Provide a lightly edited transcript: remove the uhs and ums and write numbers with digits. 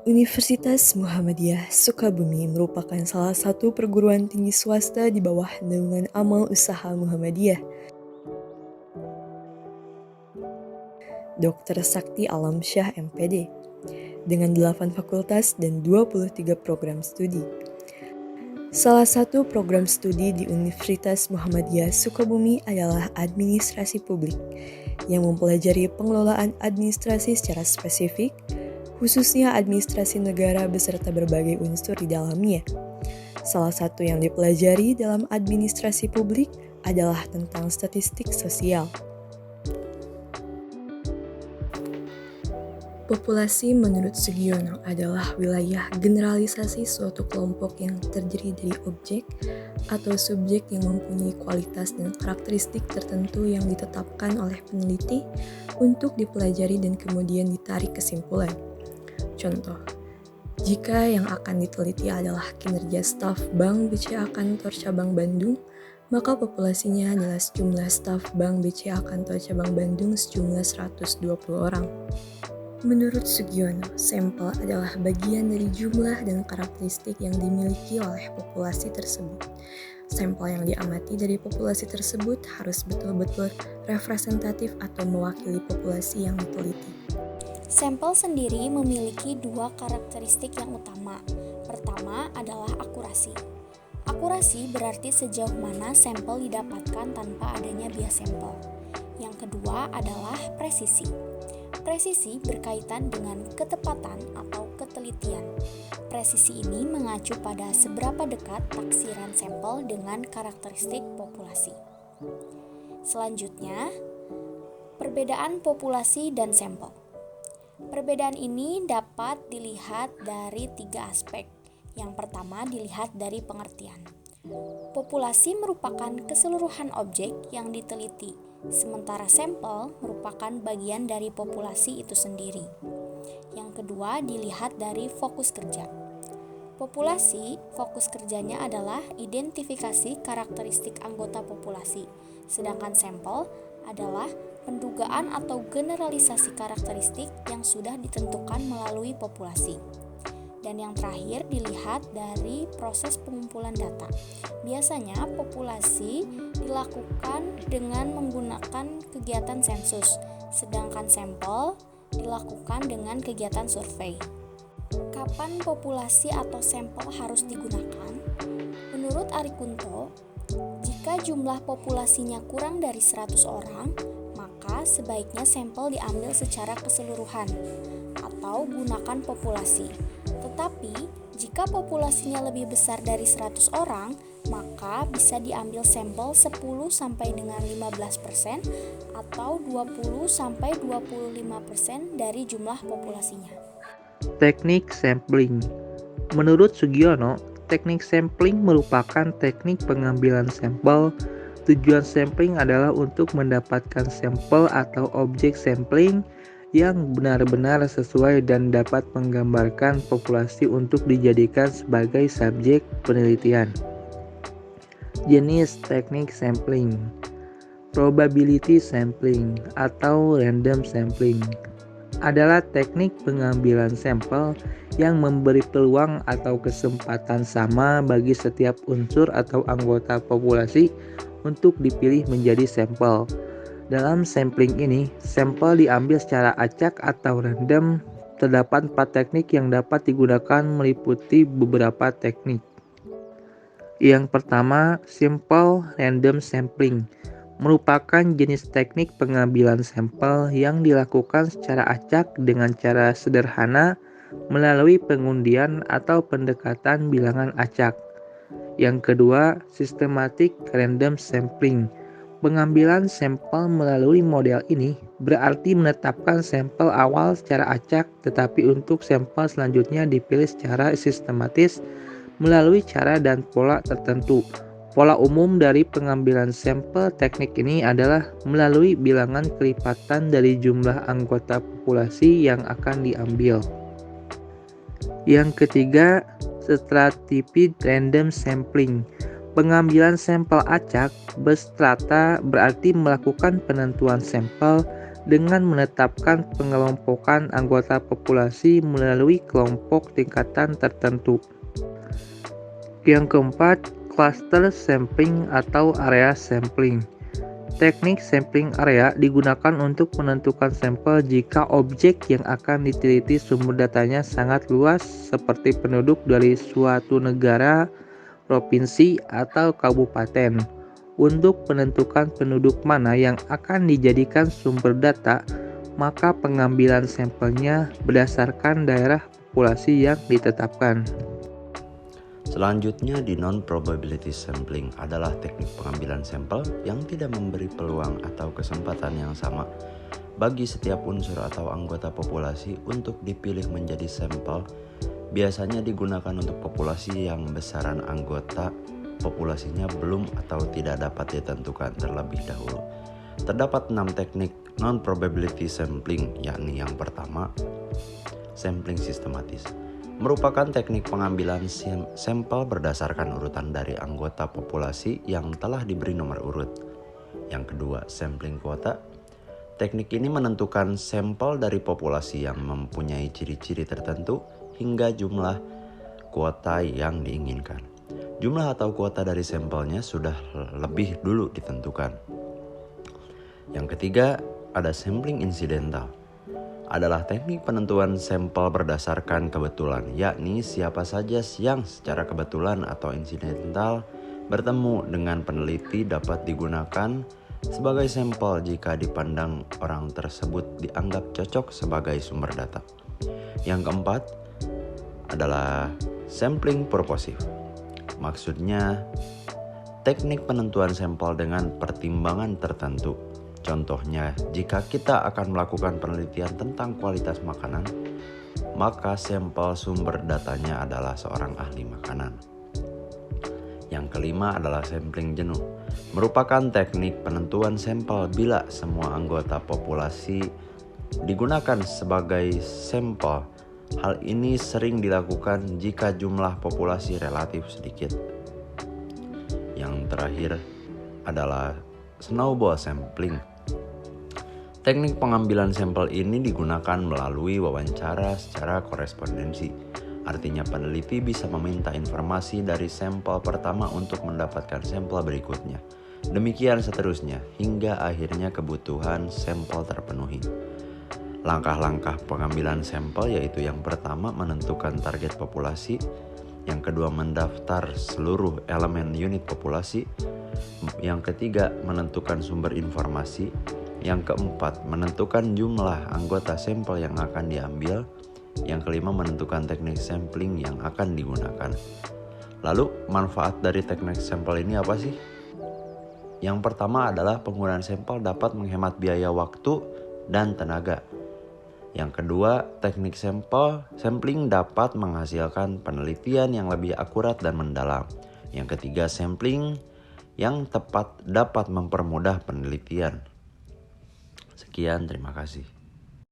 Universitas Muhammadiyah Sukabumi merupakan salah satu perguruan tinggi swasta di bawah naungan Amal Usaha Muhammadiyah. Dr. Sakti Alamsyah MPD dengan 8 fakultas dan 23 program studi. Salah satu program studi di Universitas Muhammadiyah Sukabumi adalah Administrasi Publik yang mempelajari pengelolaan administrasi secara spesifik, khususnya administrasi negara beserta berbagai unsur di dalamnya. Salah satu yang dipelajari dalam administrasi publik adalah tentang statistik sosial. Populasi menurut Sugiono adalah wilayah generalisasi suatu kelompok yang terdiri dari objek atau subjek yang mempunyai kualitas dan karakteristik tertentu yang ditetapkan oleh peneliti untuk dipelajari dan kemudian ditarik kesimpulan. Contoh, jika yang akan diteliti adalah kinerja staf Bank BCA Kantor Cabang Bandung, maka populasinya adalah sejumlah staf Bank BCA Kantor Cabang Bandung sejumlah 120 orang. Menurut Sugiono, sampel adalah bagian dari jumlah dan karakteristik yang dimiliki oleh populasi tersebut. Sampel yang diamati dari populasi tersebut harus betul-betul representatif atau mewakili populasi yang diteliti. Sampel sendiri memiliki dua karakteristik yang utama. Pertama adalah akurasi. Akurasi berarti sejauh mana sampel didapatkan tanpa adanya bias sampel. Yang kedua adalah presisi. Presisi berkaitan dengan ketepatan atau ketelitian. Presisi ini mengacu pada seberapa dekat taksiran sampel dengan karakteristik populasi. Selanjutnya, perbedaan populasi dan sampel. Perbedaan ini dapat dilihat dari 3 aspek. Yang pertama dilihat dari pengertian. Populasi merupakan keseluruhan objek yang diteliti, sementara sampel merupakan bagian dari populasi itu sendiri. Yang kedua dilihat dari fokus kerja. Populasi, fokus kerjanya adalah identifikasi karakteristik anggota populasi, sedangkan sampel adalah pendugaan atau generalisasi karakteristik yang sudah ditentukan melalui populasi. Dan yang terakhir dilihat dari proses pengumpulan data. Biasanya populasi dilakukan dengan menggunakan kegiatan sensus, sedangkan sampel dilakukan dengan kegiatan survei. Kapan populasi atau sampel harus digunakan? Menurut Ari Kunto, jika jumlah populasinya kurang dari 100 orang, maka sebaiknya sampel diambil secara keseluruhan atau gunakan populasi. Tetapi, jika populasinya lebih besar dari 100 orang, maka bisa diambil sampel 10 sampai dengan 15% atau 20 sampai 25% dari jumlah populasinya. Teknik sampling. Menurut Sugiono, teknik sampling merupakan teknik pengambilan sampel. Tujuan sampling adalah untuk mendapatkan sampel atau objek sampling yang benar-benar sesuai dan dapat menggambarkan populasi untuk dijadikan sebagai subjek penelitian. Jenis teknik sampling. Probability sampling atau random sampling adalah teknik pengambilan sampel yang memberi peluang atau kesempatan sama bagi setiap unsur atau anggota populasi untuk dipilih menjadi sampel. Dalam sampling ini, sampel diambil secara acak atau random. Terdapat 4 teknik yang dapat digunakan meliputi beberapa teknik. Yang pertama, simple random sampling merupakan jenis teknik pengambilan sampel yang dilakukan secara acak dengan cara sederhana melalui pengundian atau pendekatan bilangan acak. Yang kedua, systematic random sampling. Pengambilan sampel melalui model ini berarti menetapkan sampel awal secara acak, tetapi untuk sampel selanjutnya dipilih secara sistematis melalui cara dan pola tertentu. Pola umum dari pengambilan sampel teknik ini adalah melalui bilangan kelipatan dari jumlah anggota populasi yang akan diambil. Yang ketiga, stratified random sampling. Pengambilan sampel acak berstrata berarti melakukan penentuan sampel dengan menetapkan pengelompokan anggota populasi melalui kelompok tingkatan tertentu. Yang keempat, cluster sampling atau area sampling. Teknik sampling area digunakan untuk menentukan sampel jika objek yang akan diteliti sumber datanya sangat luas seperti penduduk dari suatu negara, provinsi, atau kabupaten. Untuk menentukan penduduk mana yang akan dijadikan sumber data, maka pengambilan sampelnya berdasarkan daerah populasi yang ditetapkan. Selanjutnya di non-probability sampling adalah teknik pengambilan sampel yang tidak memberi peluang atau kesempatan yang sama bagi setiap unsur atau anggota populasi untuk dipilih menjadi sampel. Biasanya digunakan untuk populasi yang besaran anggota populasinya belum atau tidak dapat ditentukan terlebih dahulu. Terdapat 6 teknik non-probability sampling, yakni yang pertama, sampling sistematis. Merupakan teknik pengambilan sampel berdasarkan urutan dari anggota populasi yang telah diberi nomor urut. Yang kedua, sampling kuota. Teknik ini menentukan sampel dari populasi yang mempunyai ciri-ciri tertentu hingga jumlah kuota yang diinginkan. Jumlah atau kuota dari sampelnya sudah lebih dulu ditentukan. Yang ketiga, ada sampling insidental. Adalah teknik penentuan sampel berdasarkan kebetulan, yakni siapa saja yang secara kebetulan atau insidental bertemu dengan peneliti dapat digunakan sebagai sampel jika dipandang orang tersebut dianggap cocok sebagai sumber data. Yang keempat adalah sampling purposive. Maksudnya, teknik penentuan sampel dengan pertimbangan tertentu. Contohnya, jika kita akan melakukan penelitian tentang kualitas makanan, maka sampel sumber datanya adalah seorang ahli makanan. Yang kelima adalah sampling jenuh. Merupakan teknik penentuan sampel bila semua anggota populasi digunakan sebagai sampel. Hal ini sering dilakukan jika jumlah populasi relatif sedikit. Yang terakhir adalah snowball sampling. Teknik pengambilan sampel ini digunakan melalui wawancara secara korespondensi. Artinya peneliti bisa meminta informasi dari sampel pertama untuk mendapatkan sampel berikutnya. Demikian seterusnya hingga akhirnya kebutuhan sampel terpenuhi. Langkah-langkah pengambilan sampel yaitu yang pertama menentukan target populasi, yang kedua mendaftar seluruh elemen unit populasi, yang ketiga menentukan sumber informasi, yang keempat menentukan jumlah anggota sampel yang akan diambil, yang kelima menentukan teknik sampling yang akan digunakan. Lalu manfaat dari teknik sampel ini apa sih? Yang pertama adalah penggunaan sampel dapat menghemat biaya waktu dan tenaga. Yang kedua, teknik sampling dapat menghasilkan penelitian yang lebih akurat dan mendalam. Yang ketiga, sampling yang tepat dapat mempermudah penelitian. Sekian, terima kasih.